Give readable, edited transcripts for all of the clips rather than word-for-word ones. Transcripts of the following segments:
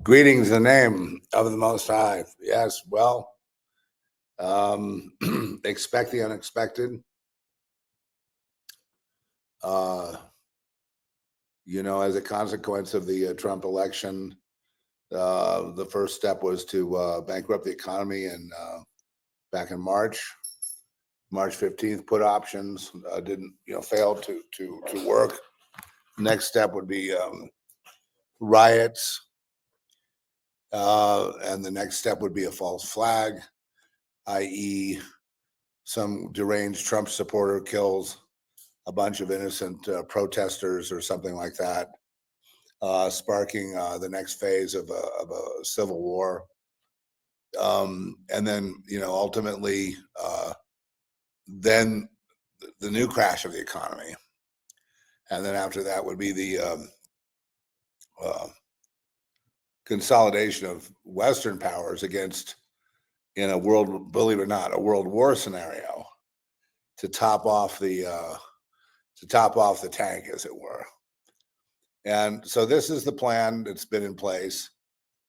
Greetings in the name of the Most High. Yes, well, expect the unexpected. Uh, as a consequence of the Trump election, the first step was to bankrupt the economy, and back in March 15th, put options didn't, failed to work. Next step would be riots, and the next step would be a false flag, i.e., some deranged Trump supporter kills a bunch of innocent protesters or something like that, sparking the next phase of a civil war. And then, ultimately, then the new crash of the economy. And then after that would be the consolidation of Western powers against, in a world, believe it or not, a world war scenario to top off the tank, as it were. And so this is the plan that's been in place.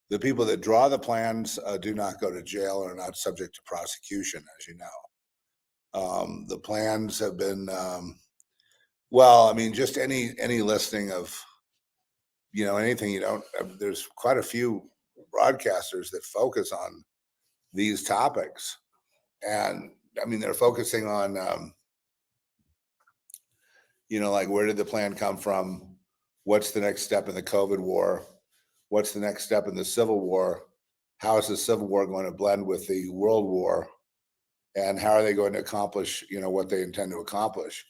The people that draw the plans do not go to jail or are not subject to prosecution, as you know. The plans have been, just any listing of, anything there's quite a few broadcasters that focus on these topics. And they're focusing on, like, where did the plan come from? What's the next step in the COVID war? What's the next step in the Civil War? How is the Civil War going to blend with the World War? And how are they going to accomplish, what they intend to accomplish?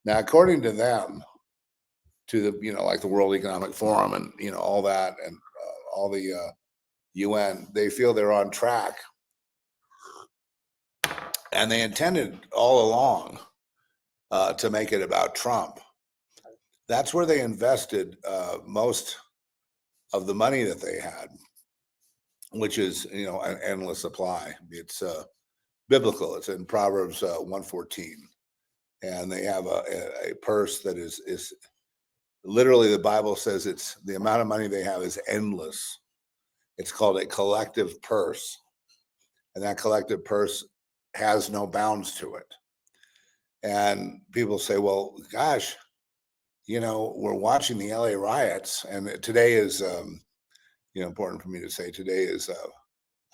Now, according to them, to the, like the World Economic Forum and, all that, and all the UN, they feel they're on track. And they intended all along to make it about Trump. That's where they invested most of the money that they had, which is, an endless supply. It's biblical. It's in Proverbs 1:14, and they have a purse that is literally, the Bible says it's the amount of money they have is endless. It's called a collective purse, and that collective purse has no bounds to it. And people say, well, gosh, we're watching the LA riots, and today is important for me to say, today is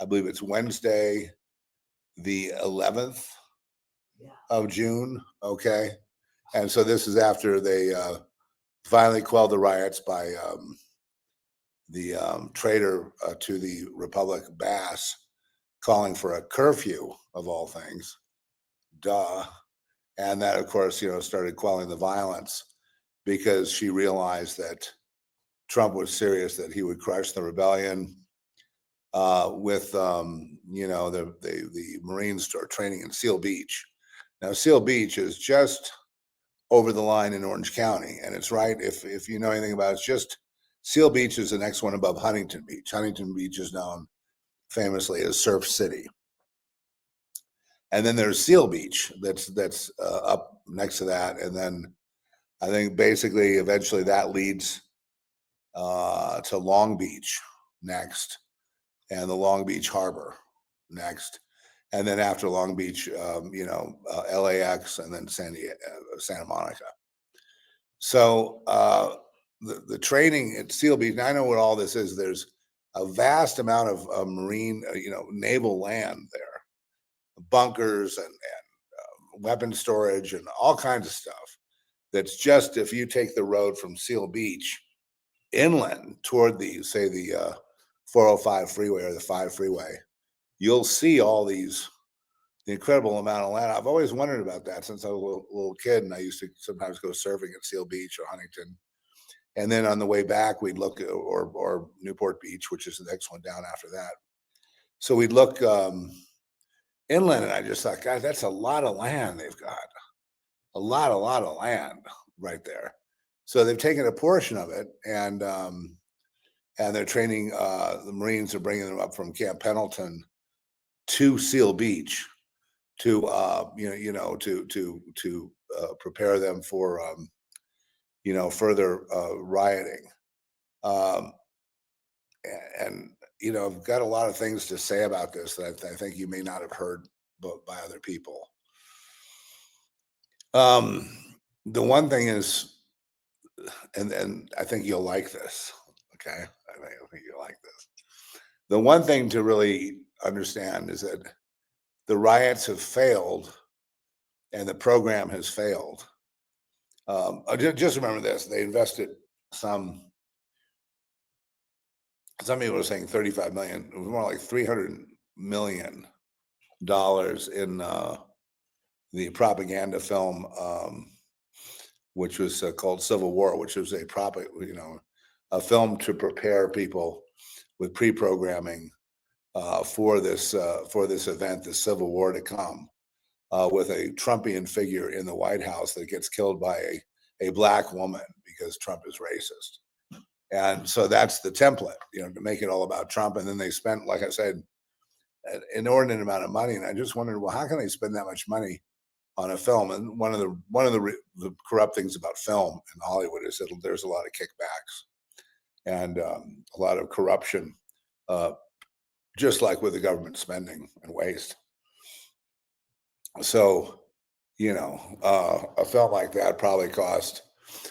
I believe it's Wednesday, the 11th of June. Okay. And so this is after they finally quelled the riots by the traitor to the Republic, Bass, calling for a curfew, of all things. Duh. And that, of course, started quelling the violence, because she realized that Trump was serious, that he would crush the rebellion with, the Marines are training in Seal Beach. Now, Seal Beach is just over the line in Orange County, and it's right, if you know anything about it, it's just, Seal Beach is the next one above Huntington Beach. Huntington Beach is known famously as Surf City. And then there's Seal Beach that's up next to that. And then I think basically eventually that leads to Long Beach next, and the Long Beach Harbor next. And then after Long Beach, LAX, and then Santa Monica. So the training at Seal Beach, and I know what all this is. There's a vast amount of marine, naval land there, bunkers and weapon storage and all kinds of stuff. That's just, if you take the road from Seal Beach inland toward the 405 freeway or the 5 freeway, you'll see all the incredible amount of land. I've always wondered about that since I was a little kid, and I used to sometimes go surfing at Seal Beach or Huntington. And then on the way back, we'd look at, or Newport Beach, which is the next one down after that. So we'd look inland, and I just thought, God, that's a lot of land they've got. A lot of land right there. So they've taken a portion of it, and they're training, the Marines are bringing them up from Camp Pendleton to Seal Beach to prepare them for further rioting. and I've got a lot of things to say about this that I think you may not have heard by other people. Um, the one thing is, and I think you'll like this. Okay, I think you'll like this. The one thing to really understand is that the riots have failed, and the program has failed. Just remember this: they invested some. Some people are saying 35 million. It was more like $300 million in the propaganda film, which was called Civil War, which was a film to prepare people with pre-programming for this event, the Civil War to come, with a Trumpian figure in the White House that gets killed by a black woman because Trump is racist. And so that's the template, to make it all about Trump. And then they spent, like I said, an inordinate amount of money. And I just wondered, well, how can they spend that much money on a film? And one of the corrupt things about film in Hollywood is that there's a lot of kickbacks and a lot of corruption, just like with the government spending and waste. So, a film like that probably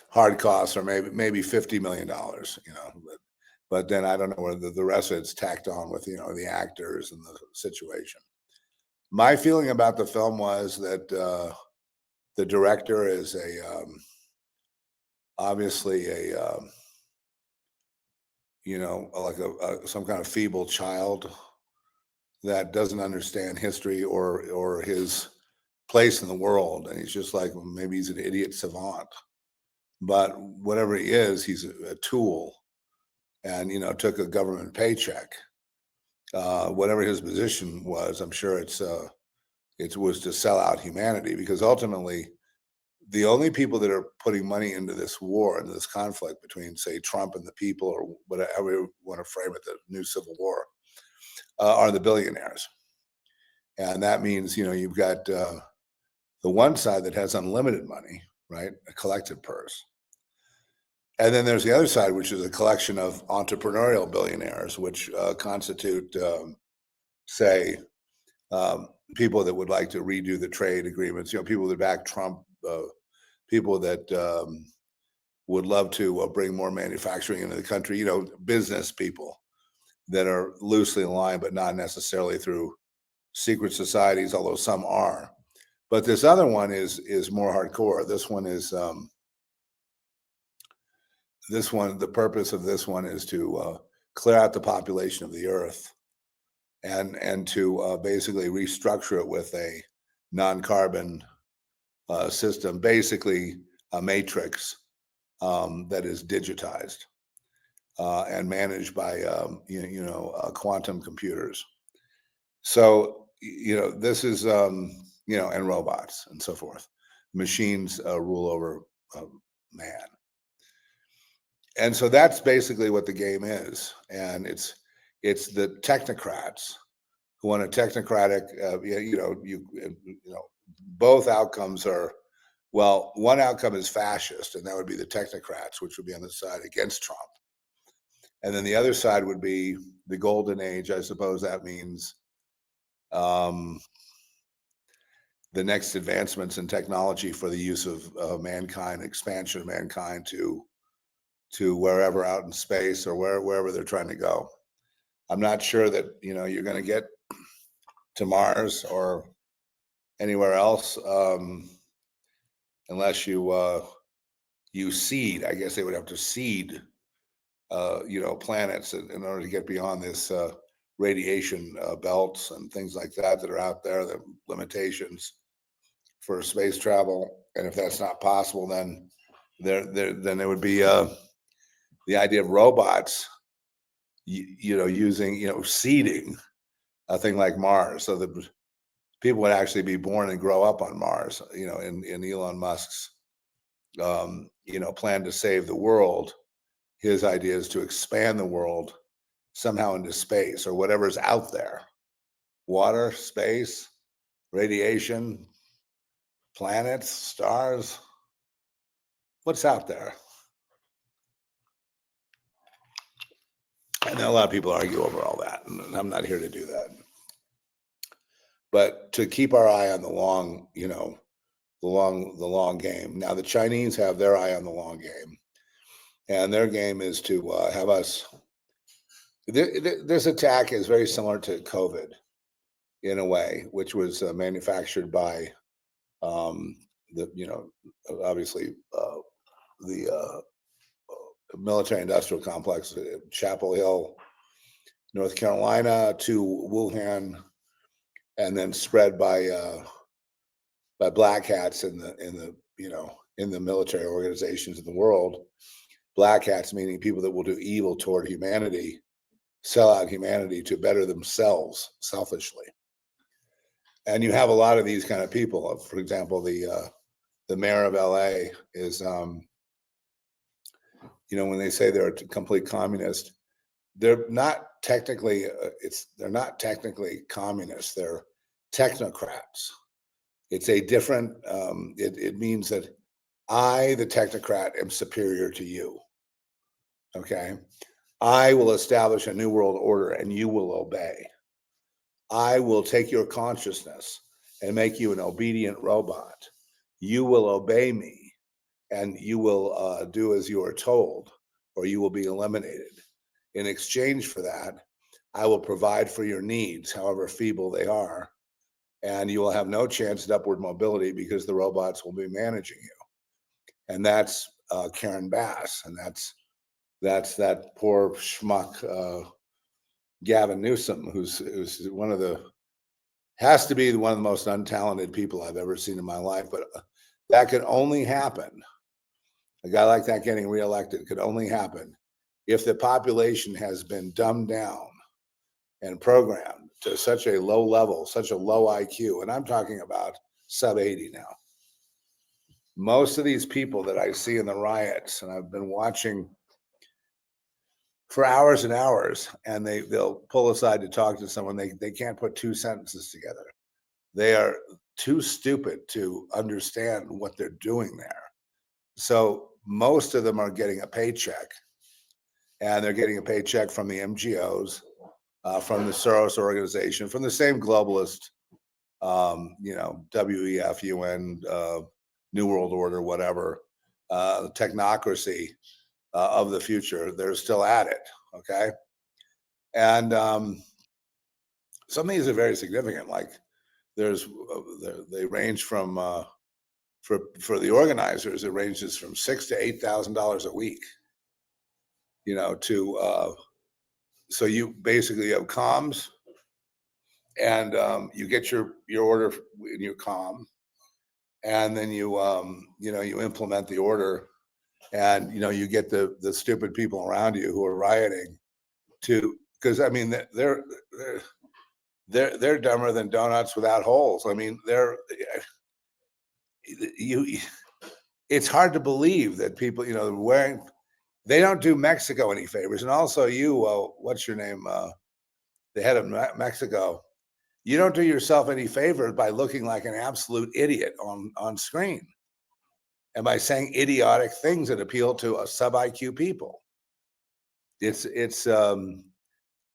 hard costs or maybe $50 million, but then I don't know whether the rest of it's tacked on with, the actors and the situation. My feeling about the film was that the director is obviously like some kind of feeble child that doesn't understand history or his place in the world, and he's just like, well, maybe he's an idiot savant, but whatever he is, he's a tool, and took a government paycheck. Whatever his position was, I'm sure it was to sell out humanity, because ultimately the only people that are putting money into this war and this conflict between, say, Trump and the people, or whatever you want to frame it, the new civil war, are the billionaires. And that means, you've got the one side that has unlimited money, right? A collective purse. And then there's the other side, which is a collection of entrepreneurial billionaires, which constitute, say, people that would like to redo the trade agreements, people that back Trump, people that would love to bring more manufacturing into the country, business people that are loosely aligned, but not necessarily through secret societies, although some are. But this other one is more hardcore. This one is the purpose of this one is to clear out the population of the earth and to basically restructure it with a non-carbon system, basically a matrix that is digitized and managed by quantum computers. So this is and robots and so forth. Machines rule over man. And so that's basically what the game is, and it's the technocrats who want a technocratic. Both outcomes are, well, one outcome is fascist, and that would be the technocrats, which would be on the side against Trump, and then the other side would be the golden age. I suppose that means the next advancements in technology for the use of mankind, expansion of mankind to wherever out in space or wherever they're trying to go. I'm not sure that you're going to get to Mars or anywhere else unless you seed. I guess they would have to seed planets in order to get beyond this radiation belts and things like that are out there, the limitations for space travel. And if that's not possible, then there would be the idea of robots, using, seeding a thing like Mars, so that people would actually be born and grow up on Mars, in Elon Musk's, plan to save the world. His idea is to expand the world somehow into space or whatever's out there, water, space, radiation, planets, stars, what's out there. And then a lot of people argue over all that, and I'm not here to do that. But to keep our eye on the long, the long game. Now the Chinese have their eye on the long game, and their game is to have us. This attack is very similar to COVID in a way, which was manufactured by the obviously the military industrial complex, Chapel Hill, North Carolina, to Wuhan, and then spread by black hats in the military organizations in the world. Black hats meaning people that will do evil toward humanity, sell out humanity to better themselves selfishly. And you have a lot of these kind of people. For example, the mayor of LA is, when they say they're a complete communist, they're not technically. They're not technically communists. They're technocrats. It's a different. It means that I, the technocrat, am superior to you. Okay, I will establish a new world order, and you will obey. I will take your consciousness and make you an obedient robot. You will obey me, and you will do as you are told, or you will be eliminated. In exchange for that, I will provide for your needs, however feeble they are, and you will have no chance at upward mobility because the robots will be managing you. And that's Karen Bass, and that's that poor schmuck Gavin Newsom, who's has to be one of the most untalented people I've ever seen in my life. But that could only happen. A guy like that getting reelected could only happen if the population has been dumbed down and programmed to such a low level, such a low IQ. And I'm talking about sub 80 now. Most of these people that I see in the riots, and I've been watching for hours and hours, and they'll pull aside to talk to someone. They can't put two sentences together. They are too stupid to understand what they're doing there. So most of them are getting a paycheck, and they're getting a paycheck from the MGOs, from the Soros organization, from the same globalist, WEF, UN, New World Order, whatever, technocracy of the future. They're still at it, okay? And some of these are very significant. Like they range from for the organizers, it ranges from $6,000 to $8,000 a week. So you basically have comms, and you get your order in your comm, and then you implement the order, and you get the stupid people around you who are rioting to, because I mean they're dumber than donuts without holes. I mean it's hard to believe that people they don't do Mexico any favors. And also what's your name, the head of Mexico, you don't do yourself any favors by looking like an absolute idiot on screen and by saying idiotic things that appeal to sub IQ people. It's doing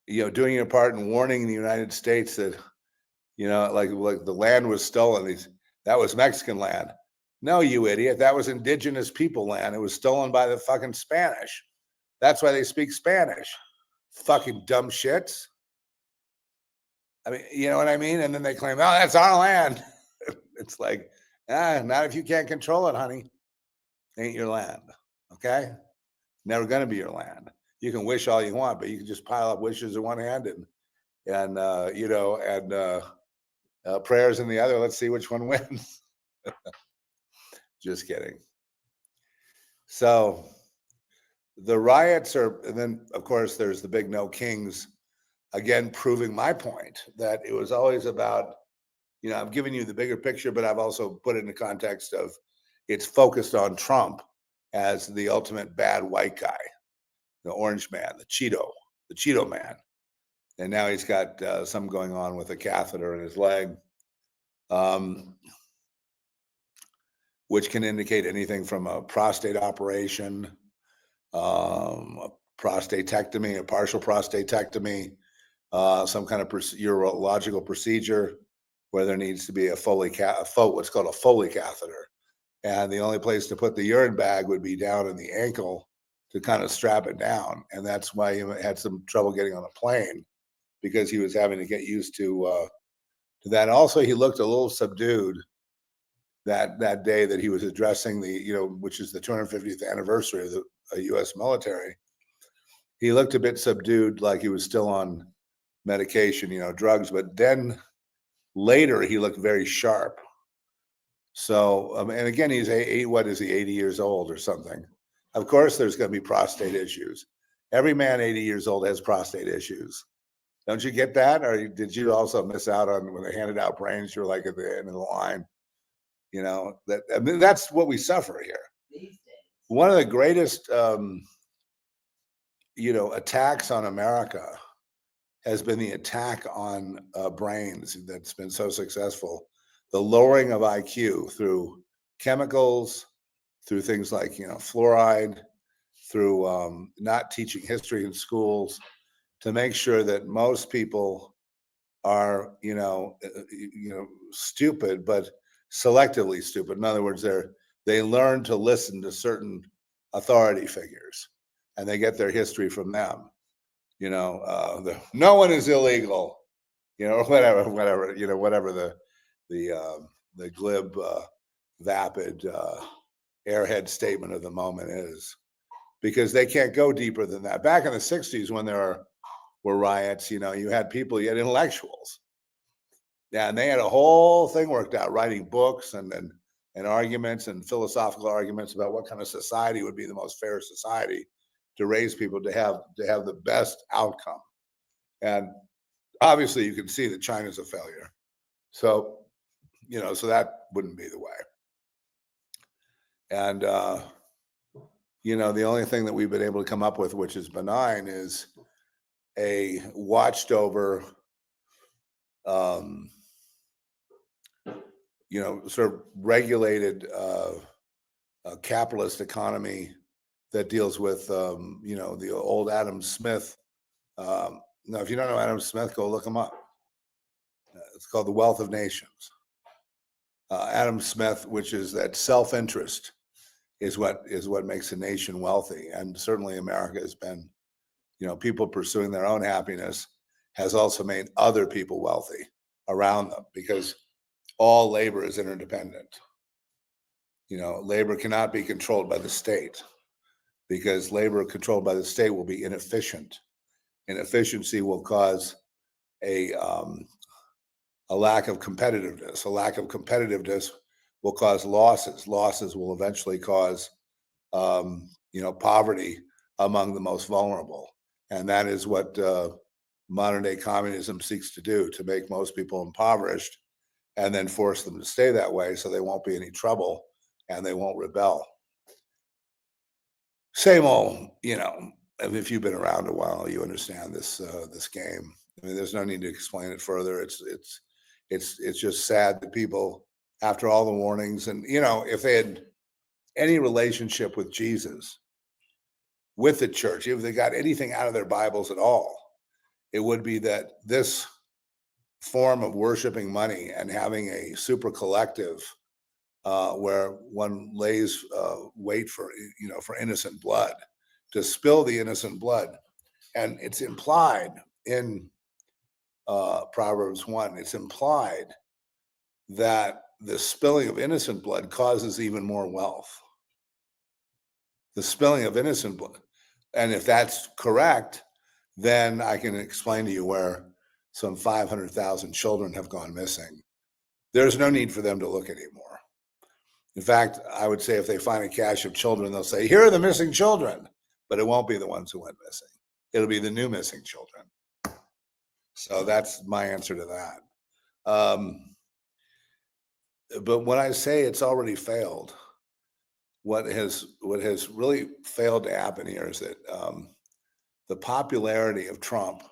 your part in warning the United States that like the land was stolen. That was Mexican land. No, you idiot. That was indigenous people land. It was stolen by the fucking Spanish. That's why they speak Spanish. Fucking dumb shits. I mean, you know what I mean? And then they claim, oh, that's our land. It's like, not if you can't control it, honey. Ain't your land. Okay? Never going to be your land. You can wish all you want, but you can just pile up wishes in one hand and prayers in the other. Let's see which one wins. Just kidding. So the riots and then of course there's the big no kings, again proving my point that it was always about, I've given you the bigger picture, but I've also put it in the context of it's focused on Trump as the ultimate bad white guy, the orange man, the Cheto man. And now he's got some going on with a catheter in his leg, which can indicate anything from a prostate operation, a prostatectomy, a partial prostatectomy, some kind of urological procedure where there needs to be what's called a Foley catheter. And the only place to put the urine bag would be down in the ankle to kind of strap it down. And that's why he had some trouble getting on a plane, because he was having to get used to that. Also, he looked a little subdued that day that he was addressing which is the 250th anniversary of the U.S. military. He looked a bit subdued, like he was still on medication, drugs. But then later, he looked very sharp. So, and again, he's 80 years old or something. Of course, there's going to be prostate issues. Every man 80 years old has prostate issues. Don't you get that? Or did you also miss out on when they handed out brains? You're like at the end of the line. That's what we suffer here. These days. One of the greatest, attacks on America has been the attack on brains that's been so successful. The lowering of IQ through chemicals, through things like, fluoride, through not teaching history in schools, to make sure that most people are, stupid, but selectively stupid. In other words, they learn to listen to certain authority figures, and they get their history from them. No one is illegal, or whatever the glib, vapid, airhead statement of the moment is, because they can't go deeper than that. Back in the 60s, when there were riots, you had intellectuals. Yeah, and they had a whole thing worked out, writing books and arguments and philosophical arguments about what kind of society would be the most fair society to raise people to have the best outcome. And obviously, you can see that China's a failure. So, so that wouldn't be the way. And the only thing that we've been able to come up with, which is benign, is a watched over, sort of regulated capitalist economy that deals with, the old Adam Smith. Now, if you don't know Adam Smith, go look him up. It's called The Wealth of Nations. Adam Smith, which is that self-interest, is what makes a nation wealthy. And certainly America has been, people pursuing their own happiness has also made other people wealthy around them, because all labor is interdependent. Labor cannot be controlled by the state, because labor controlled by the state will be inefficient. Inefficiency will cause a lack of competitiveness. A lack of competitiveness will cause losses. Losses will eventually cause, poverty among the most vulnerable. And that is what modern day communism seeks to do, to make most people impoverished and then force them to stay that way so they won't be any trouble and they won't rebel. Same old, if you've been around a while, you understand this game. I mean, there's no need to explain it further. It's just sad that people, after all the warnings, and if they had any relationship with Jesus, with the church, if they got anything out of their Bibles at all, it would be that this form of worshiping money and having a super collective where one lays wait for innocent blood, to spill the innocent blood. And it's implied in Proverbs 1, it's implied that the spilling of innocent blood causes even more wealth. The spilling of innocent blood. And if that's correct, then I can explain to you where some 500,000 children have gone missing. There's no need for them to look anymore. In fact, I would say if they find a cache of children, they'll say, here are the missing children, but it won't be the ones who went missing. It'll be the new missing children. So that's my answer to that. But when I say it's already failed, what has really failed to happen here is that the popularity of Trump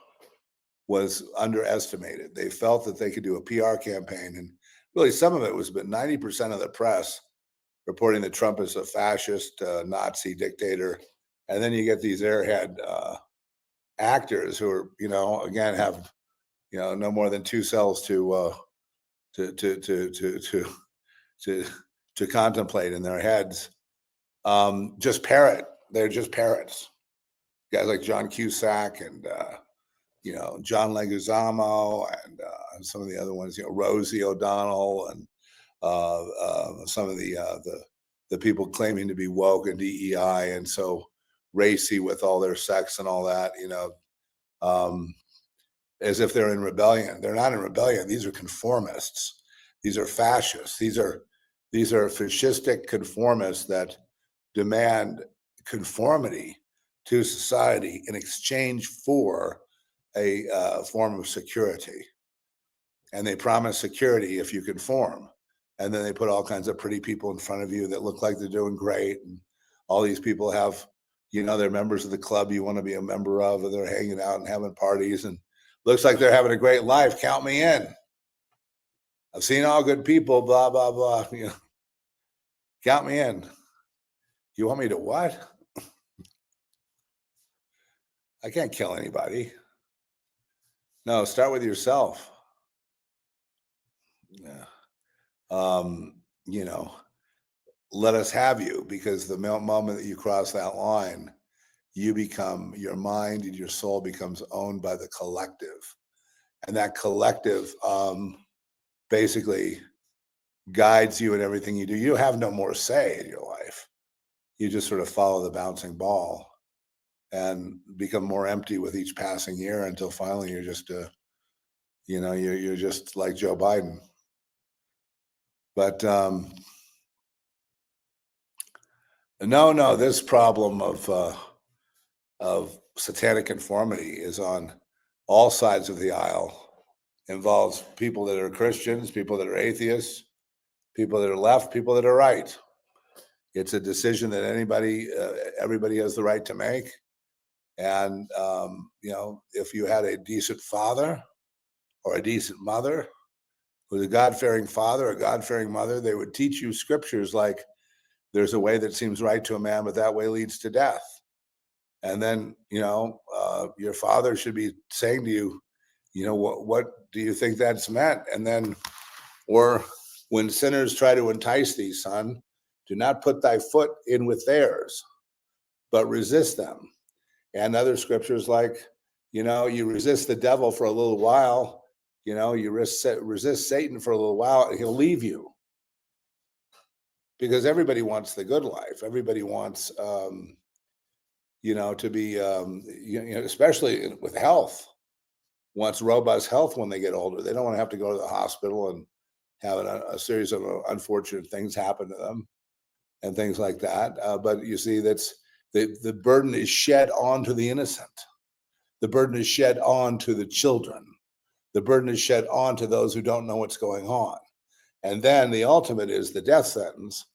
was underestimated. They felt that they could do a PR campaign, and really some of it was, but 90% of the press reporting that Trump is a fascist, Nazi dictator, And then you get these airhead actors who are, again, have, no more than two cells to to to to to to to contemplate in their heads. Just parrot. They're just parrots. Guys like John Cusack and John Leguizamo and some of the other ones. Rosie O'Donnell and some of the people claiming to be woke and DEI and so racy with all their sex and all that. Um, as if they're in rebellion. They're not in rebellion. These are conformists. These are fascists. These are fascistic conformists that demand conformity to society in exchange for a form of security. And they promise security if you conform. And then they put all kinds of pretty people in front of you that look like they're doing great. And all these people have, they're members of the club you want to be a member of, and they're hanging out and having parties and looks like they're having a great life. Count me in. I've seen all good people, blah, blah, blah. Count me in. You want me to what? I can't kill anybody. No, start with yourself. Yeah. Let us have you, because the moment that you cross that line, your mind and your soul becomes owned by the collective. And that collective basically guides you in everything you do. You have no more say in your life. You just sort of follow the bouncing ball and become more empty with each passing year until finally you're just, you're just like Joe Biden. But no, this problem of satanic conformity is on all sides of the aisle. Involves people that are Christians, people that are atheists, people that are left, people that are right. It's a decision that everybody has the right to make. And if you had a decent father or a decent mother, who's a God-fearing father or God-fearing mother, they would teach you scriptures like, there's a way that seems right to a man, but that way leads to death. And then, your father should be saying to you, what do you think that's meant? And then, or when sinners try to entice thee, son, do not put thy foot in with theirs, but resist them. And other scriptures like, you resist the devil for a little while, you resist Satan for a little while, and he'll leave you. Because everybody wants the good life. Everybody wants, to be, especially with health, wants robust health when they get older. They don't want to have to go to the hospital and have a series of unfortunate things happen to them and things like that. But you see, that's the burden is shed onto the innocent. The burden is shed onto the children. The burden is shed onto those who don't know what's going on. And then the ultimate is the death sentence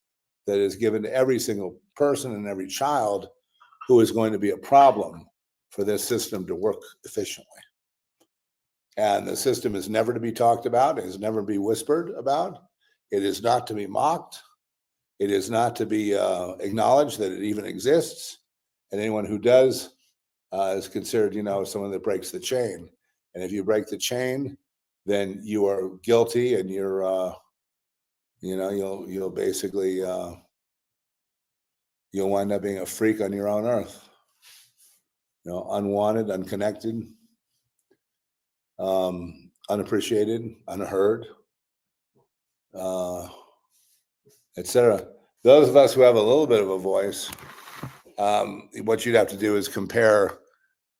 that is given to every single person and every child who is going to be a problem for this system to work efficiently. And the system is never to be talked about. It is never to be whispered about. It is not to be mocked. It is not to be acknowledged that it even exists. And anyone who does is considered, someone that breaks the chain. And if you break the chain, then you are guilty, and you're, you'll basically, you'll wind up being a freak on your own earth. Unwanted, unconnected, unappreciated, unheard, etc. Those of us who have a little bit of a voice, what you'd have to do is compare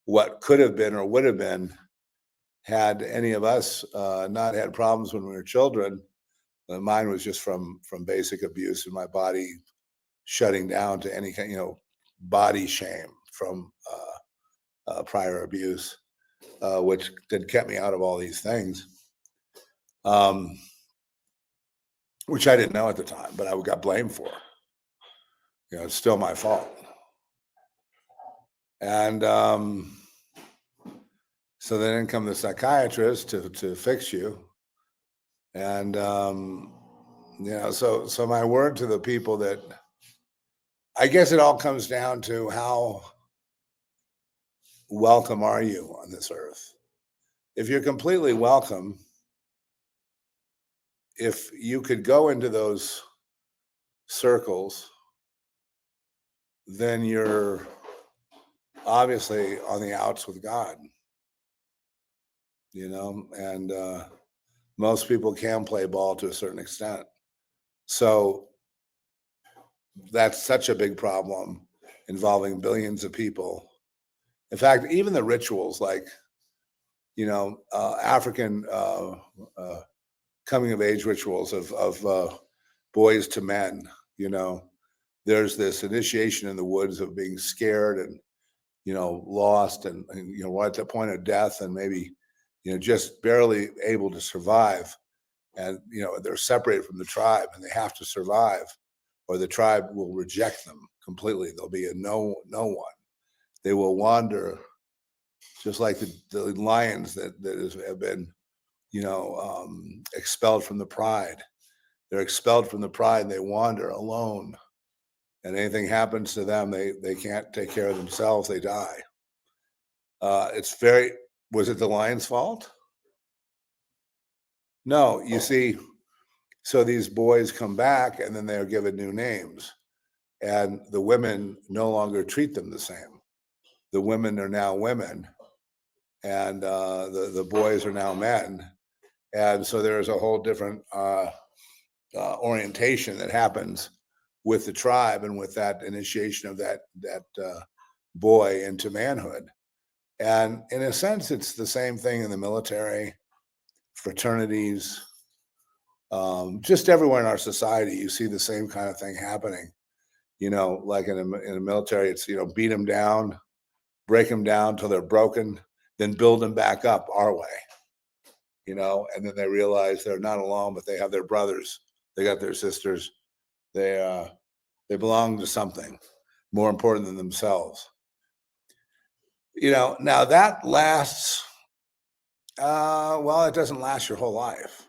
what could have been or would have been had any of us not had problems when we were children. Mine was just from basic abuse and my body shutting down to any kind, body shame from prior abuse, which had kept me out of all these things, which I didn't know at the time, but I got blamed for. It's still my fault. And so then in come the psychiatrist to fix you. And so my word to the people that I guess it all comes down to how welcome are you on this earth? If you're completely welcome, if you could go into those circles, then you're obviously on the outs with God, and most people can play ball to a certain extent. So that's such a big problem involving billions of people. In fact, even the rituals like, African coming of age rituals of boys to men, there's this initiation in the woods of being scared and, lost and we're at the point of death and maybe, just barely able to survive. And, they're separated from the tribe and they have to survive or the tribe will reject them completely. There'll be a no one. They will wander just like the lions that have been, expelled from the pride. They're expelled from the pride and they wander alone. And anything happens to them, they can't take care of themselves. They die. Was it the lion's fault? No, you see, so these boys come back and then they're given new names. And the women no longer treat them the same. The women are now women and the boys are now men. And so there's a whole different orientation that happens with the tribe and with that initiation of that boy into manhood. And in a sense, it's the same thing in the military, fraternities, just everywhere in our society. You see the same kind of thing happening. Like in the military, it's beat them down, break them down till they're broken, then build them back up our way. And then they realize they're not alone, but they have their brothers, they got their sisters, they belong to something more important than themselves. Now that lasts. Well, it doesn't last your whole life.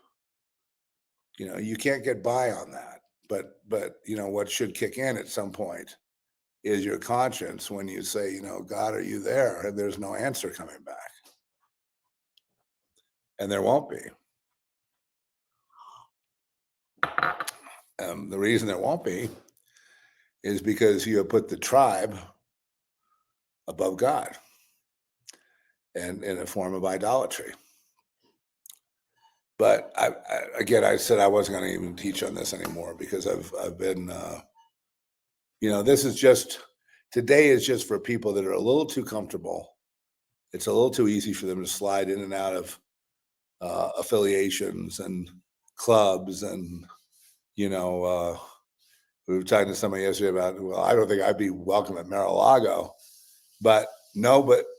You can't get by on that. But what should kick in at some point is your conscience when you say, God, are you there? And there's no answer coming back. And there won't be. The reason there won't be is because you have put the tribe above God and in a form of idolatry. But I said I wasn't going to even teach on this anymore because I've been, today is just for people that are a little too comfortable. It's a little too easy for them to slide in and out of affiliations and clubs. And, we were talking to somebody yesterday about, well, I don't think I'd be welcome at Mar-a-Lago, but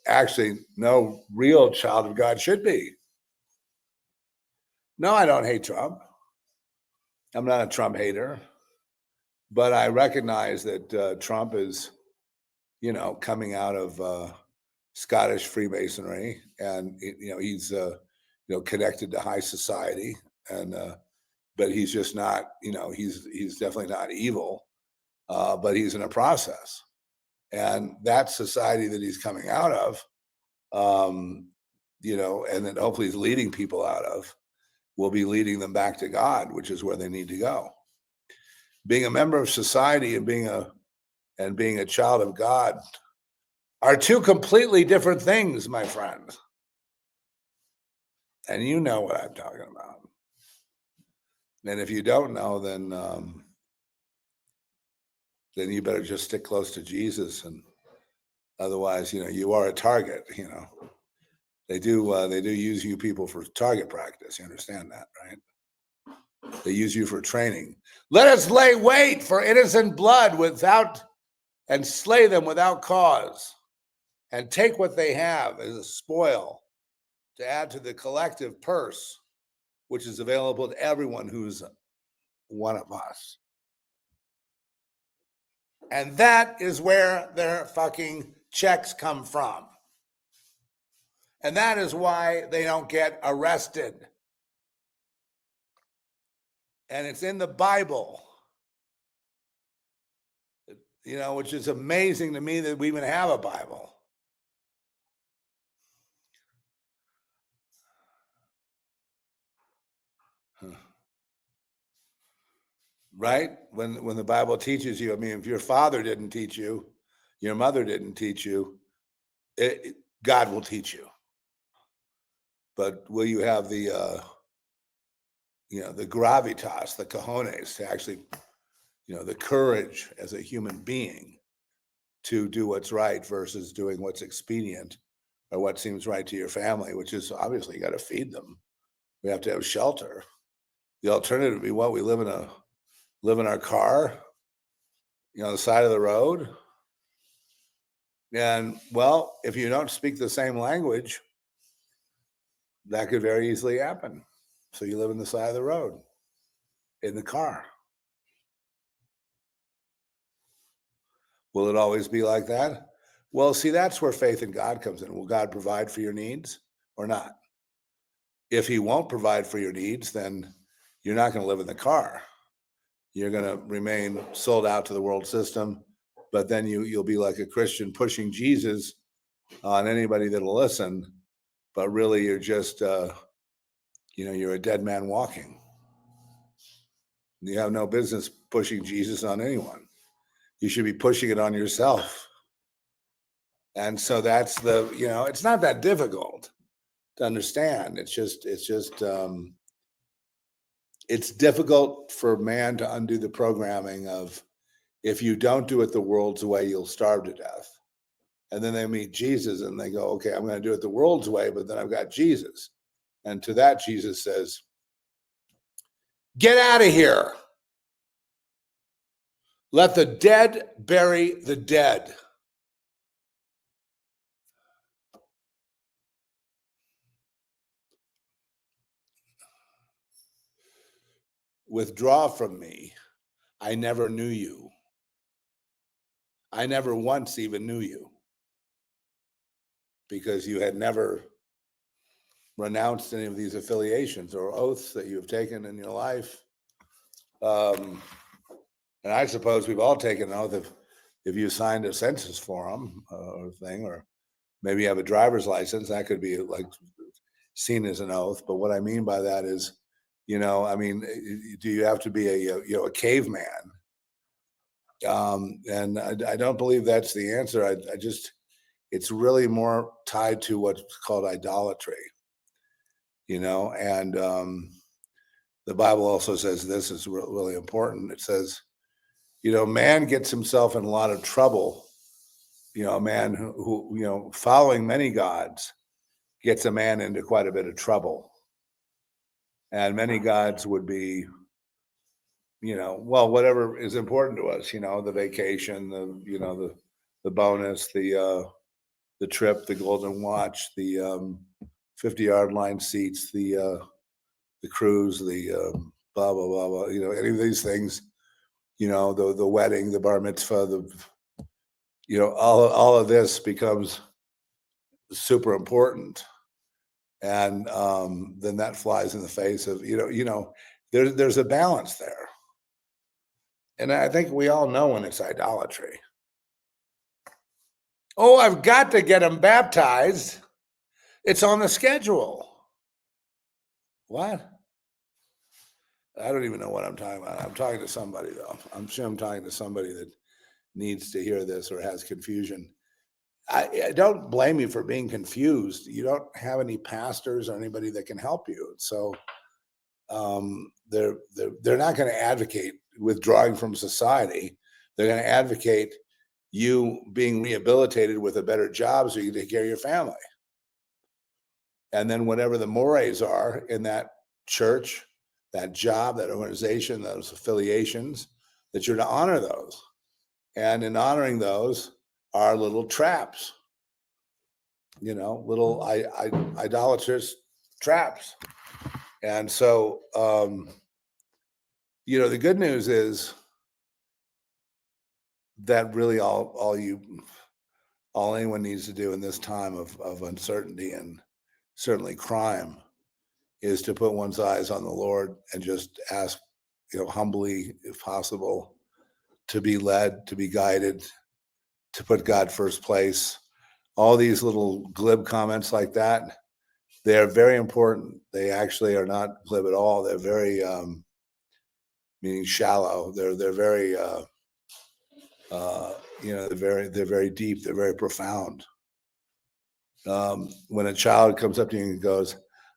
actually no real child of God should be. No, I don't hate Trump. I'm not a Trump hater, but I recognize that Trump is, coming out of Scottish Freemasonry, and he's connected to high society, and but he's just not, he's definitely not evil, but he's in a process, and that society that he's coming out of, and then hopefully he's leading people out of, will be leading them back to God, which is where they need to go. Being a member of society and being a child of God are two completely different things, my friends. And you know what I'm talking about. And if you don't know, then you better just stick close to Jesus, and otherwise, you are a target. They do use you people for target practice. You understand that, right? They use you for training. Let us lay wait for innocent blood and slay them without cause, and take what they have as a spoil to add to the collective purse, which is available to everyone who's one of us. And that is where their fucking checks come from. And that is why they don't get arrested. And it's in the Bible. which is amazing to me that we even have a Bible. Right? When the Bible teaches you, I mean, if your father didn't teach you, your mother didn't teach you, God will teach you. But will you have the the gravitas, the cojones to actually, the courage as a human being to do what's right versus doing what's expedient or what seems right to your family, which is obviously you got to feed them. We have to have shelter. The alternative would be what we live in our car, on the side of the road. And well, if you don't speak the same language, that could very easily happen. So you live on the side of the road in the car. Will it always be like that? Well, see, that's where faith in God comes in. Will God provide for your needs or not? If he won't provide for your needs, then you're not going to live in the car. You're going to remain sold out to the world system, but then you'll be like a Christian pushing Jesus on anybody that'll listen, but really you're just, you're a dead man walking. You have no business pushing Jesus on anyone. You should be pushing it on yourself. And so that's it's not that difficult to understand. It's difficult for man to undo the programming of, if you don't do it the world's way, you'll starve to death. And then they meet Jesus and they go, okay, I'm going to do it the world's way, but then I've got Jesus. And to that, Jesus says, get out of here. Let the dead bury the dead. Withdraw from me. I never knew you. I never once even knew you, because you had never renounced any of these affiliations or oaths that you've taken in your life. And I suppose we've all taken an oath if you signed a census form or thing, or maybe you have a driver's license, that could be like seen as an oath. But what I mean by that is, do you have to be a caveman? And I don't believe that's the answer. It's really more tied to what's called idolatry, and the Bible also says this is really important. It says, man gets himself in a lot of trouble. A man who following many gods gets a man into quite a bit of trouble. And many gods would be, whatever is important to us, the vacation, the bonus, the trip, the golden watch, the 50-yard line seats, the cruise, the blah, blah, blah, blah, any of these things, the wedding, the bar mitzvah, all of this becomes super important. And then that flies in the face of, there's a balance there. And I think we all know when it's idolatry. Oh, I've got to get them baptized. It's on the schedule. What? I don't even know what I'm talking about. I'm talking to somebody, though. I'm sure I'm talking to somebody that needs to hear this or has confusion. I don't blame you for being confused. You don't have any pastors or anybody that can help you. So they're not going to advocate withdrawing from society. They're going to advocate you being rehabilitated with a better job so you can take care of your family. And then whatever the mores are in that church, that job, that organization, those affiliations, that you're to honor those. And in honoring those are little traps, little idolatrous traps. And so, the good news is that really all anyone needs to do in this time of uncertainty and certainly crime is to put one's eyes on the Lord and just ask, humbly, if possible, to be led, to be guided, to put God first place. All these little glib comments like that, they're very important. They actually are not glib at all. They're very meaning shallow. They're very they're very deep. They're very profound. When a child comes up to you and goes,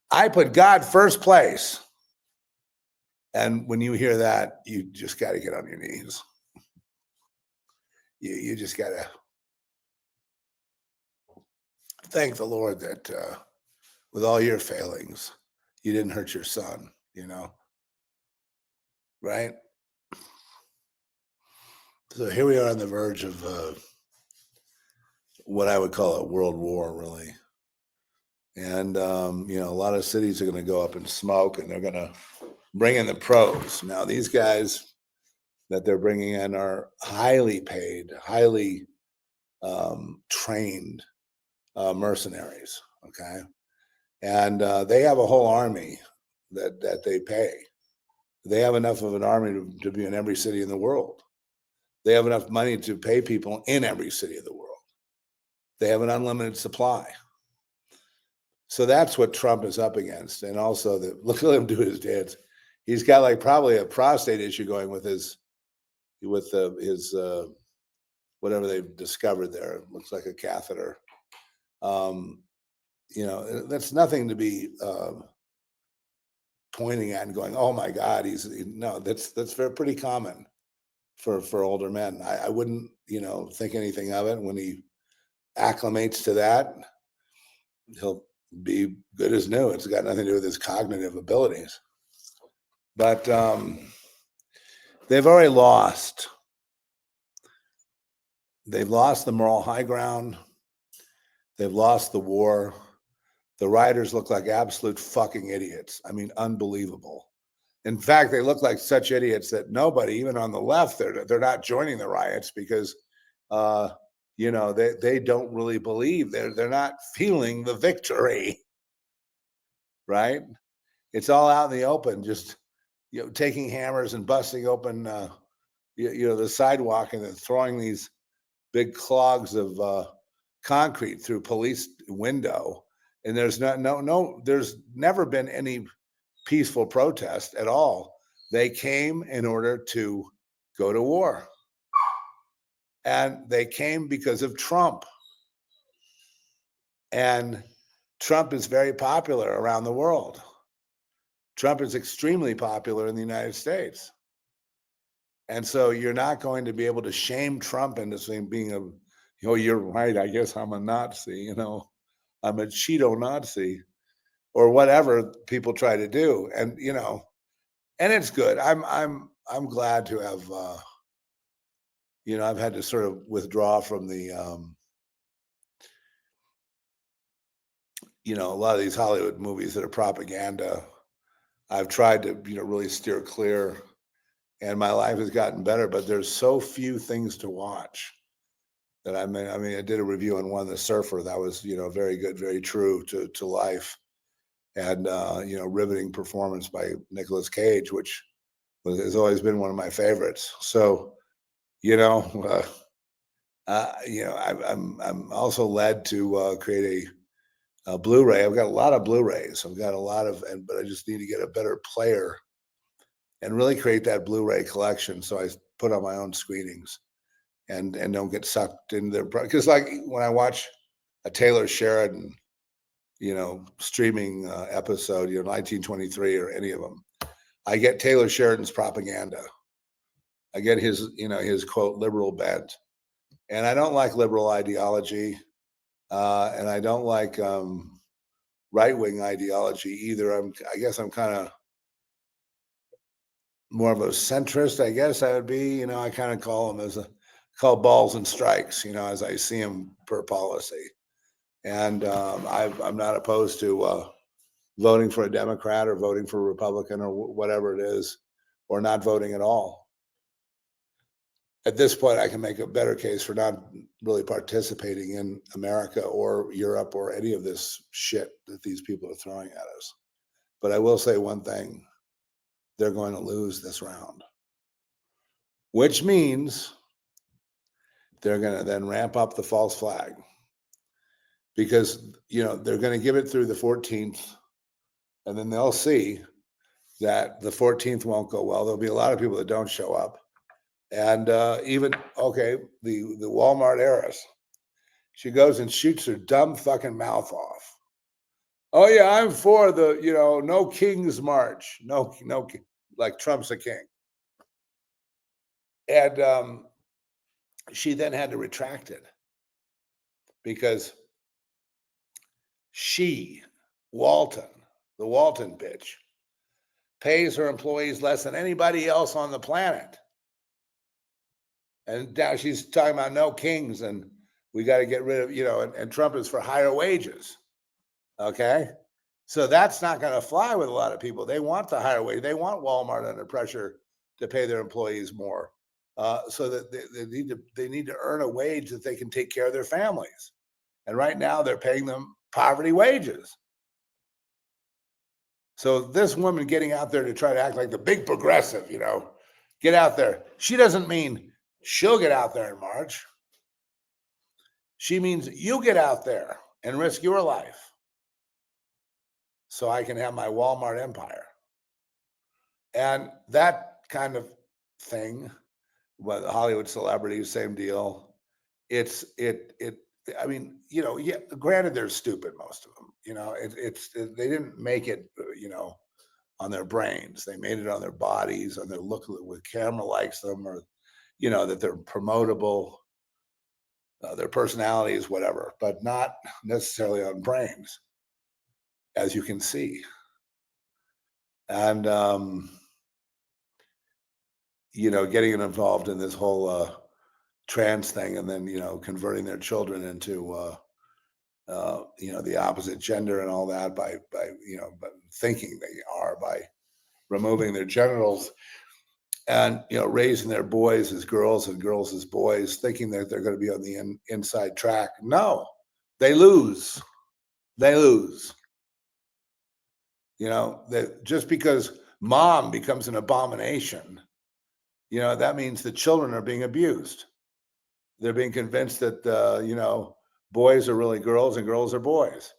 "I put God first place," and when you hear that, you just got to get on your knees. You just got to thank the Lord that with all your failings, you didn't hurt your son. Right? So here we are on the verge of what I would call a world war, really. And a lot of cities are going to go up in smoke, and they're going to bring in the pros. Now, these guys that they're bringing in are highly paid, highly trained mercenaries. Okay, and they have a whole army that they pay. They have enough of an army to be in every city in the world. They have enough money to pay people in every city of the world. They have an unlimited supply. So that's what Trump is up against. And also, look at him do his dance. He's got like probably a prostate issue going with his whatever they've discovered there. It looks like a catheter. That's nothing to be pointing at and going, "Oh my God, no." That's pretty common for older men. I wouldn't think anything of it. When he acclimates to that, he'll be good as new. It's got nothing to do with his cognitive abilities. But they've already lost. They've lost the moral high ground. They've lost the war. The rioters look like absolute fucking idiots. I mean, unbelievable. In fact, they look like such idiots that nobody, even on the left, they're not joining the riots because they don't really believe. They're not feeling the victory. Right? It's all out in the open, just taking hammers and busting open the sidewalk and then throwing these big clogs of concrete through police window. And there's there's never been any peaceful protest at all. They came in order to go to war. And they came because of Trump. And Trump is very popular around the world. Trump is extremely popular in the United States. And so you're not going to be able to shame Trump into saying being you're right, I guess I'm a Nazi, I'm a Cheto Nazi, or whatever people try to do. And and it's good. I'm glad to have I've had to sort of withdraw from the a lot of these Hollywood movies that are propaganda. I've tried to really steer clear, and my life has gotten better, but there's so few things to watch that I did a review on one, The Surfer, that was very good, very true to life, and riveting performance by Nicolas Cage, which has always been one of my favorites. So I'm also led to create a Blu-ray. I've got a lot of Blu-rays. I've got a lot but I just need to get a better player and really create that Blu-ray collection. So I put on my own screenings and don't get sucked into their, because like when I watch a Taylor Sheridan, streaming episode, 1923 or any of them, I get Taylor Sheridan's propaganda. I get his quote liberal bent, and I don't like liberal ideology, and I don't like right-wing ideology either. I guess I'm kind of more of a centrist. I guess I would be. I kind of call them call balls and strikes. As I see them per policy, and I'm not opposed to voting for a Democrat or voting for a Republican or whatever it is, or not voting at all. At this point, I can make a better case for not really participating in America or Europe or any of this shit that these people are throwing at us. But I will say one thing: they're going to lose this round. which means they're going to then ramp up the false flag because, they're going to give it through the 14th, and then they'll see that the 14th won't go well. There'll be a lot of people that don't show up. And the Walmart heiress, she goes and shoots her dumb fucking mouth off. Oh yeah, I'm for the, no king's march. No, like Trump's a king. And she then had to retract it because she, the Walton bitch, pays her employees less than anybody else on the planet. And now she's talking about no kings and we got to get rid of, and Trump is for higher wages. Okay. So that's not going to fly with a lot of people. They want the higher wage. They want Walmart under pressure to pay their employees more, so that they need to earn a wage that they can take care of their families. And right now they're paying them poverty wages. So this woman getting out there to try to act like the big progressive, get out there. She doesn't mean she'll get out there in March. She means you get out there and risk your life so I can have my Walmart empire. And that kind of thing, with Hollywood celebrities, same deal. I mean, yeah, granted they're stupid, most of them, they didn't make it, on their brains. They made it on their bodies, on their look, with camera likes them, or, that they're promotable, their personalities, whatever, but not necessarily on brains, as you can see. And, getting involved in this whole trans thing, and then, converting their children into, the opposite gender and all that by thinking they are, by removing their genitals, and, raising their boys as girls and girls as boys, thinking that they're going to be on the inside track. No, they lose. That just because mom becomes an abomination, that means the children are being abused. They're being convinced that, boys are really girls and girls are boys.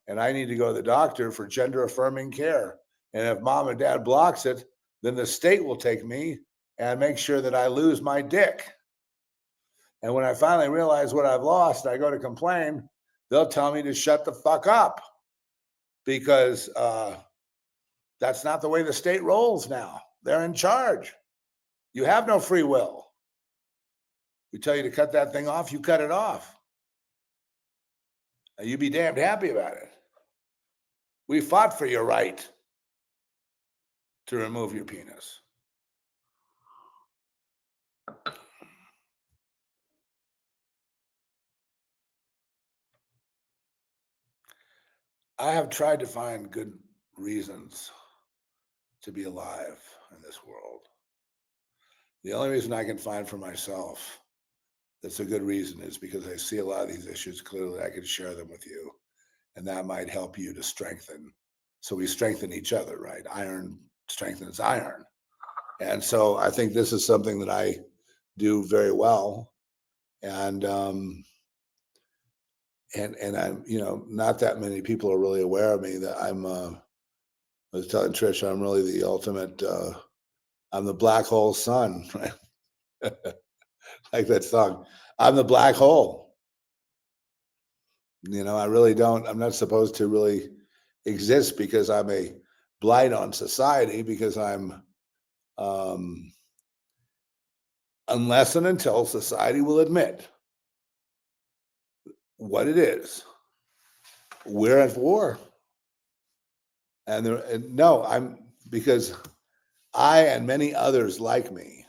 And I need to go to the doctor for gender affirming care. And if mom and dad blocks it, then the state will take me and make sure that I lose my dick. And when I finally realize what I've lost, I go to complain, they'll tell me to shut the fuck up, because that's not the way the state rolls now. They're in charge. You have no free will. We tell you to cut that thing off, you cut it off. And you be damned happy about it. We fought for your right to remove your penis. I have tried to find good reasons to be alive in this world. The only reason I can find for myself that's a good reason is because I see a lot of these issues clearly. I can share them with you, and that might help you to strengthen. So we strengthen each other, right? Iron strengthens iron. And so I think this is something that I do very well. And I'm, not that many people are really aware of me, that I was telling Trish, I'm really the ultimate, I'm the black hole sun, right? Like that song. I'm the black hole. I really don't, I'm not supposed to really exist because I'm a blight on society, because I'm, unless and until society will admit what it is, we're at war. Because I and many others like me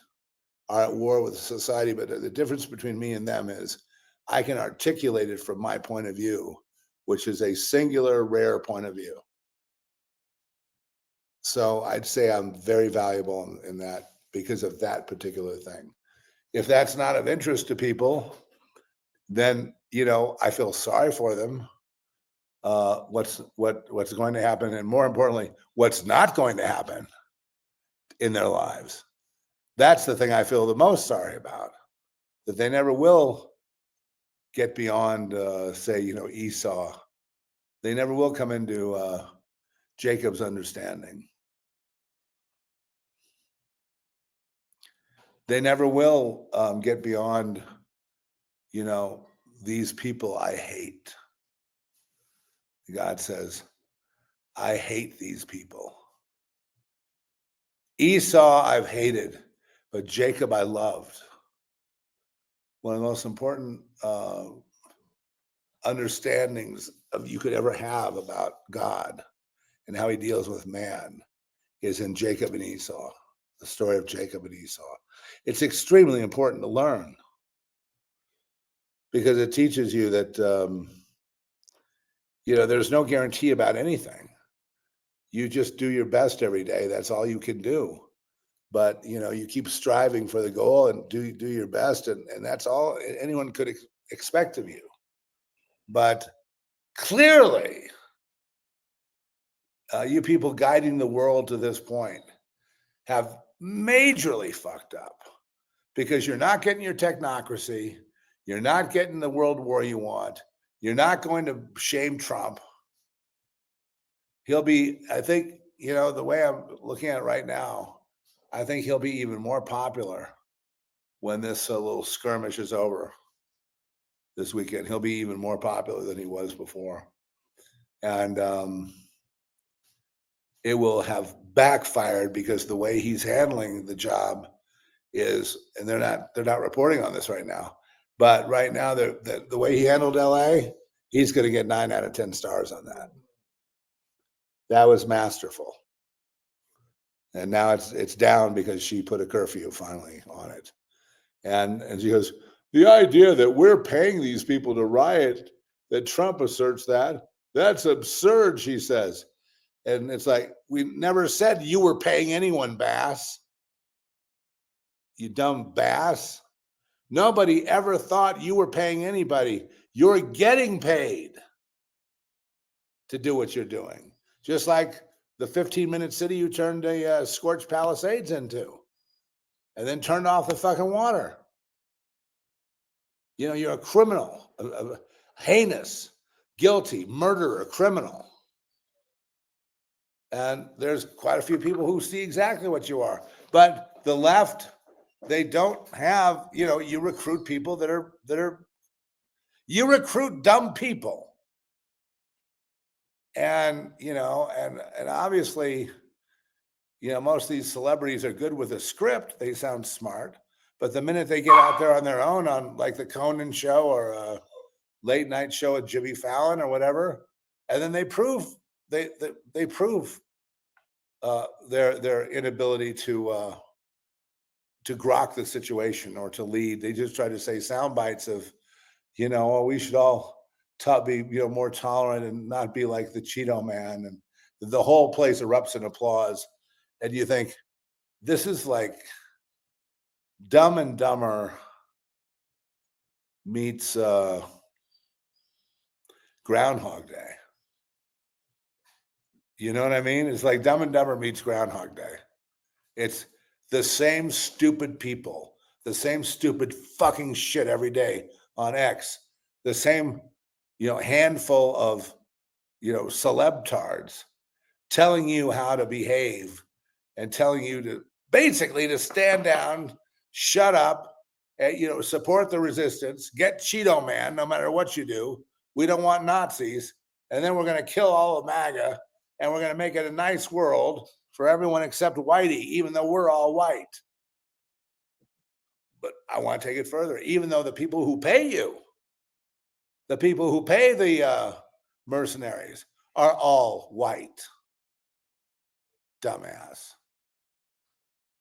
are at war with society, but the difference between me and them is I can articulate it from my point of view, which is a singular, rare point of view. So I'd say I'm very valuable in that, because of that particular thing. If that's not of interest to people, then, I feel sorry for them. What's going to happen, and more importantly, what's not going to happen in their lives. That's the thing I feel the most sorry about, that they never will get beyond, say, Esau. They never will come into Jacob's understanding. They never will get beyond, these people I hate. God says, I hate these people. Esau I've hated, but Jacob I loved. One of the most important understandings of you could ever have about God and how he deals with man is in Jacob and Esau, the story of Jacob and Esau. It's extremely important to learn because it teaches you that, there's no guarantee about anything. You just do your best every day. That's all you can do. But, you keep striving for the goal and do your best. And that's all anyone could expect of you. But clearly, you people guiding the world to this point have majorly fucked up because you're not getting your technocracy. You're not getting the world war you want. You're not going to shame Trump. He'll be, I think, the way I'm looking at it right now, I think he'll be even more popular when this little skirmish is over this weekend. He'll be even more popular than he was before. And it will have backfired because the way he's handling the job is, and they're not reporting on this right now, but right now the way he handled LA, he's going to get 9 out of 10 stars on that. That was masterful. And now it's down because she put a curfew finally on it. And she goes, the idea that we're paying these people to riot, that Trump asserts that's absurd, she says. And it's like, we never said you were paying anyone, Bass. You dumb Bass. Nobody ever thought you were paying anybody. You're getting paid to do what you're doing. Just like the 15-minute city you turned a scorched Palisades into and then turned off the fucking water. You're a criminal, a heinous, guilty, murderer, criminal. And there's quite a few people who see exactly what you are. But the left, they don't have, you recruit people that are you recruit dumb people. And, and obviously, most of these celebrities are good with a script. They sound smart. But the minute they get out there on their own on like the Conan show or a late night show with Jimmy Fallon or whatever, and then they prove they prove their inability to grok the situation or to lead. They just try to say sound bites of, we should all be more tolerant and not be like the Cheeto man, and the whole place erupts in applause. And you think this is like Dumb and Dumber meets Groundhog Day. You know what I mean? It's like Dumb and Dumber meets Groundhog Day. It's the same stupid people, the same stupid fucking shit every day on X, the same, handful of, celebtards telling you how to behave and telling you to basically to stand down, shut up, and, support the resistance, get Cheeto Man no matter what you do. We don't want Nazis. And then we're going to kill all of MAGA and we're going to make it a nice world for everyone except Whitey, even though we're all white. But I want to take it further. Even though the people who pay you, the people who pay the mercenaries are all white. Dumbass.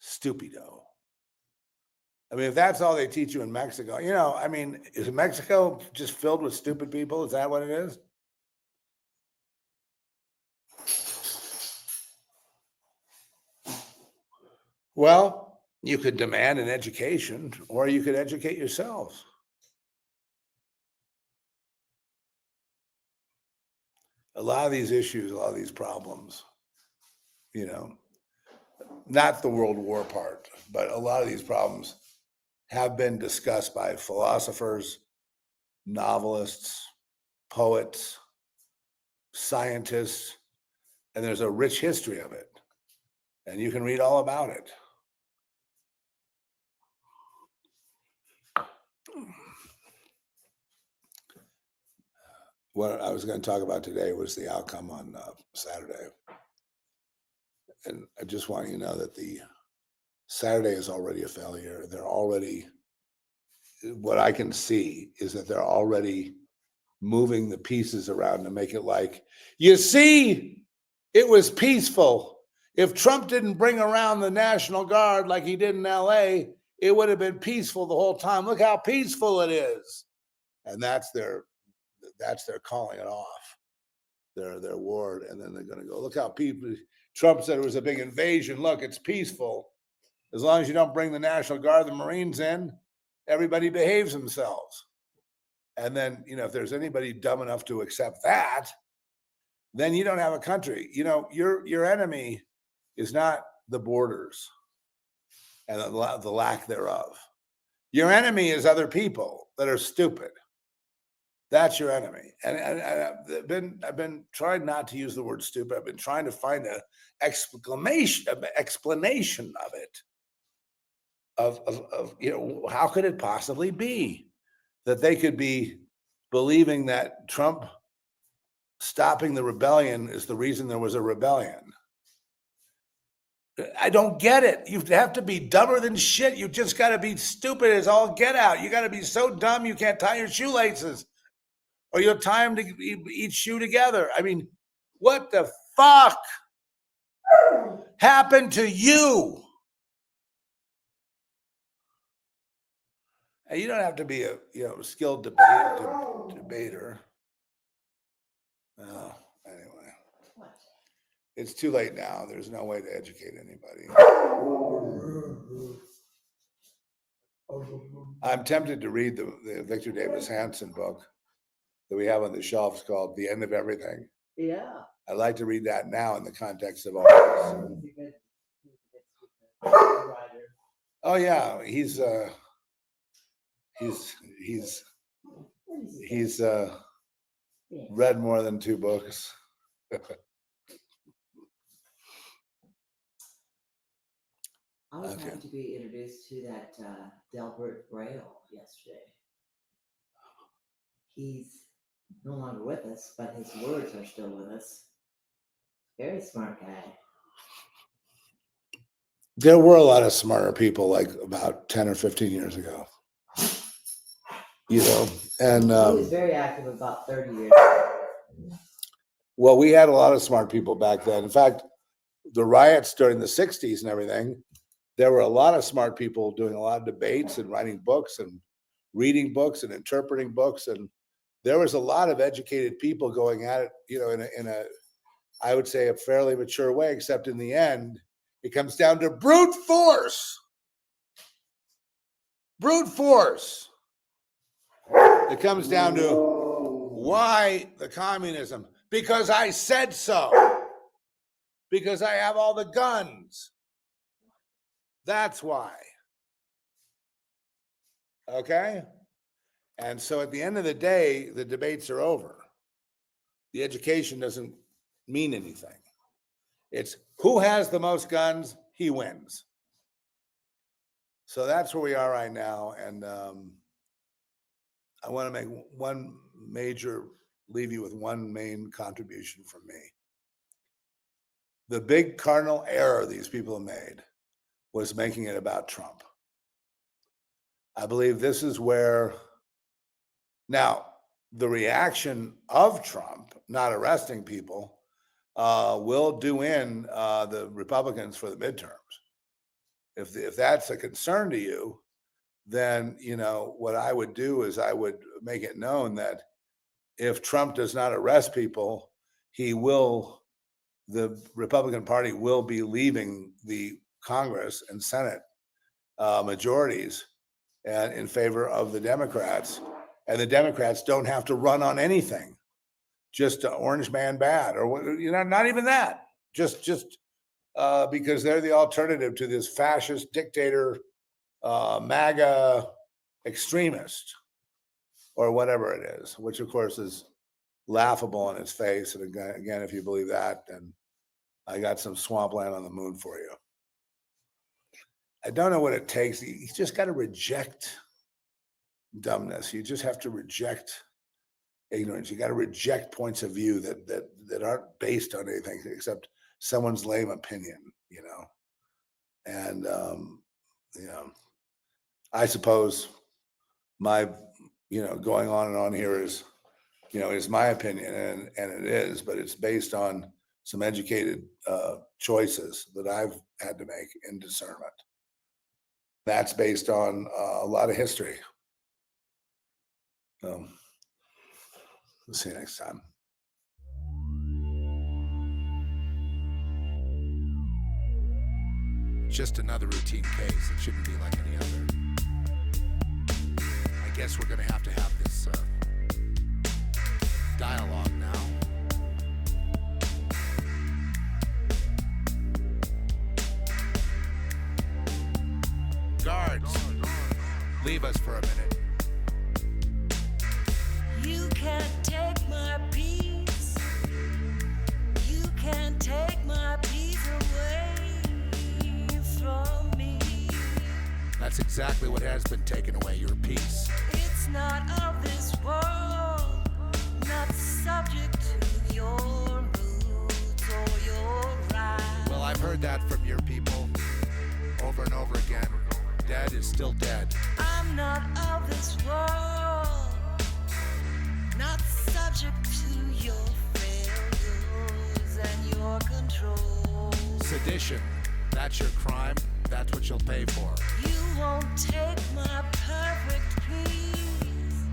Stupido. I mean, if that's all they teach you in Mexico, is Mexico just filled with stupid people? Is that what it is? Well, you could demand an education or you could educate yourselves. A lot of these issues, a lot of these problems, not the World War part, but a lot of these problems have been discussed by philosophers, novelists, poets, scientists, and there's a rich history of it. And you can read all about it. What I was going to talk about today was the outcome on Saturday. And I just want you to know that the Saturday is already a failure. They're already, what I can see is that they're already moving the pieces around to make it like, you see, it was peaceful. If Trump didn't bring around the National Guard like he did in LA, it would have been peaceful the whole time. Look how peaceful it is. And that's their calling it off, their war. And then they're going to go, look how people, Trump said it was a big invasion. Look, it's peaceful. As long as you don't bring the National Guard, the Marines in, everybody behaves themselves. And then, if there's anybody dumb enough to accept that, then you don't have a country. Your enemy is not the borders and the lack thereof. Your enemy is other people that are stupid. That's your enemy. And I've been trying not to use the word stupid. I've been trying to find an explanation of it. Of how could it possibly be that they could be believing that Trump stopping the rebellion is the reason there was a rebellion? I don't get it. You have to be dumber than shit. You just got to be stupid as all get out. You got to be so dumb you can't tie your shoelaces, or you'll tie them to each shoe together. I mean, what the fuck happened to you? And you don't have to be a skilled debater. Anyway, it's too late now. There's no way to educate anybody. I'm tempted to read the Victor Davis Hanson book that we have on the shelves called The End of Everything. Yeah. I'd like to read that now in the context of all this. Oh yeah, he's read more than 2 books. I was happy to be introduced to that Delbert Braille yesterday. He's no longer with us, but his words are still with us. Very smart guy. There were a lot of smarter people like about 10 or 15 years ago. And he was very active about 30 years ago. Well, we had a lot of smart people back then. In fact, the riots during the 60s and everything, there were a lot of smart people doing a lot of debates and writing books and reading books and interpreting books. And there was a lot of educated people going at it, in a I would say a fairly mature way, except in the end, it comes down to brute force. Brute force. It comes down to why the communism? Because I said so. Because I have all the guns. That's why. Okay? And so at the end of the day, the debates are over. The education doesn't mean anything. It's who has the most guns, he wins. So that's where we are right now. And I want to leave you with one main contribution from me. The big cardinal error these people made was making it about Trump. I believe this is where, now, the reaction of Trump not arresting people will do in the Republicans for the midterms. If that's a concern to you, then what I would do is I would make it known that if Trump does not arrest people, the Republican Party will be leaving the Congress and Senate majorities and in favor of the Democrats. And the Democrats don't have to run on anything, just orange man bad, or not even that, just because they're the alternative to this fascist dictator, MAGA extremist, or whatever it is, which of course is laughable on its face. And again, if you believe that, then I got some swampland on the moon for you. I don't know what it takes. You just got to reject dumbness. You just have to reject ignorance. You got to reject points of view that aren't based on anything except someone's lame opinion, you know. And you know, I suppose my, you know, going on and on here is, you know, is my opinion, and it is, but it's based on some educated choices that I've had to make in discernment. That's based on a lot of history. We'll see you next time. Just another routine case. It shouldn't be like any other. I guess we're going to have this dialogue now. Guards, leave us for a minute. You can't take my peace. You can't take my peace away from me. That's exactly what has been taken away, your peace. It's not of this world, not subject to your moods or your rights. Well, I've heard that from your people over and over again. Dead is still dead. I'm not of this world, not subject to your failures and your control. Sedition, that's your crime. That's what you'll pay for. You won't take my perfect peace.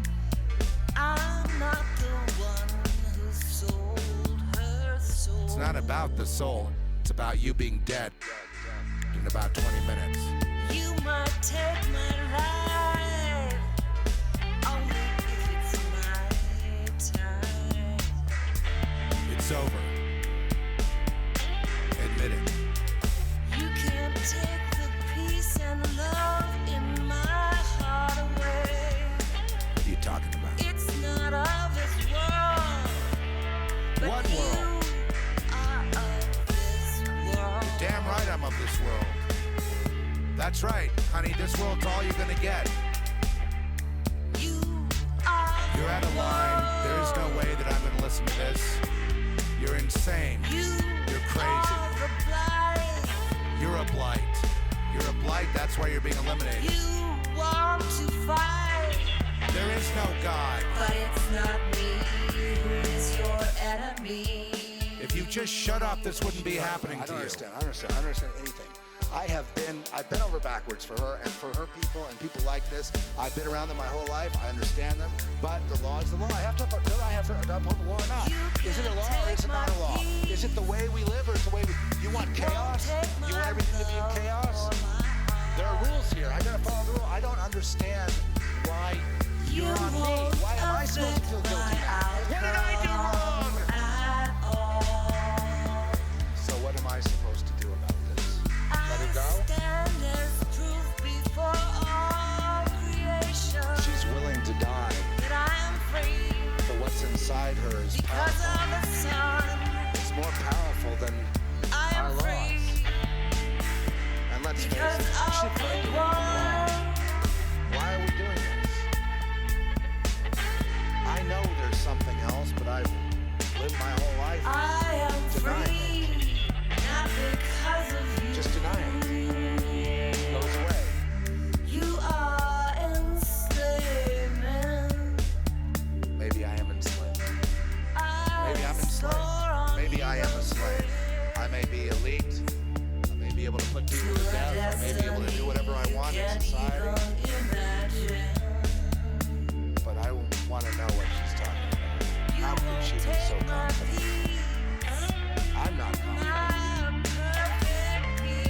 I'm not the one who sold her soul. It's not about the soul. It's about you being dead in about 20 minutes. You might take my life, only if it's my time. It's over. Admit it. You can't take the peace and love in my heart away. What are you talking about? It's not of this world, but What world? you are of this world. You're damn right I'm of this world. That's right, honey, this world's all you're gonna get. You are You're out of line. There is no way that I'm gonna listen to this. You're insane. You're crazy. are the blight. You're a blight. You're a blight, that's why you're being eliminated. You want to fight, There is no God. but it's not me who is your enemy. If you just shut up, this wouldn't be happening I to don't you. understand. I don't understand anything. I've been over backwards for her and for her people and people like this. I've been around them my whole life. I understand them, but the law is the law. I have to uphold the law or not. Is it a law or is it not a law? Is it the way we live or is it the way you want chaos? You want everything to be in chaos? There are rules here. I gotta follow the rule. I don't understand why you're on me. Why am I supposed to feel guilty now? What did I do wrong? So what am I supposed to do about this? Let her go? She's willing to die, but what's inside her is powerful. It's more powerful than our laws. And let's face it, we should fight the wrong. Why are we doing this? I know there's something else, but I've lived my whole life denying it. Just denying it. It goes away. You are enslavement. Maybe I am enslaved. Maybe I'm enslaved. Maybe I am a slave. I may be elite. I may be able to put people to death. I may be able to do whatever I want in society. But I want to know what she's talking about. How could she be so confident? I'm not confident.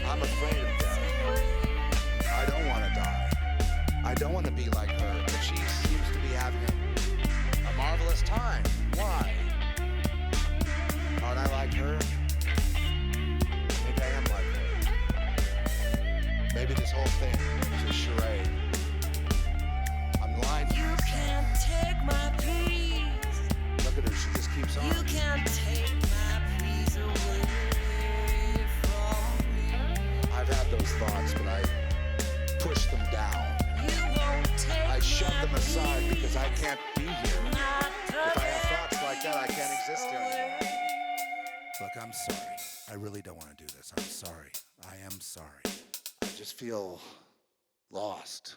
I'm afraid of death. I don't want to die. I don't want to be like her, but she seems to be having a marvelous time. Why? Aren't I like her? Maybe I am like Maybe this whole thing is a charade. I'm lying to You myself. can't take my peace. Look at her, she just keeps on. You can't take my peace away from me. I've had those thoughts, but I push them down. You won't take I shove my them aside peace. because I can't be here. My If I have thoughts like that, I can't exist here anymore. Look, I'm sorry. I really don't want to do this. I'm sorry. I am sorry. I just feel lost.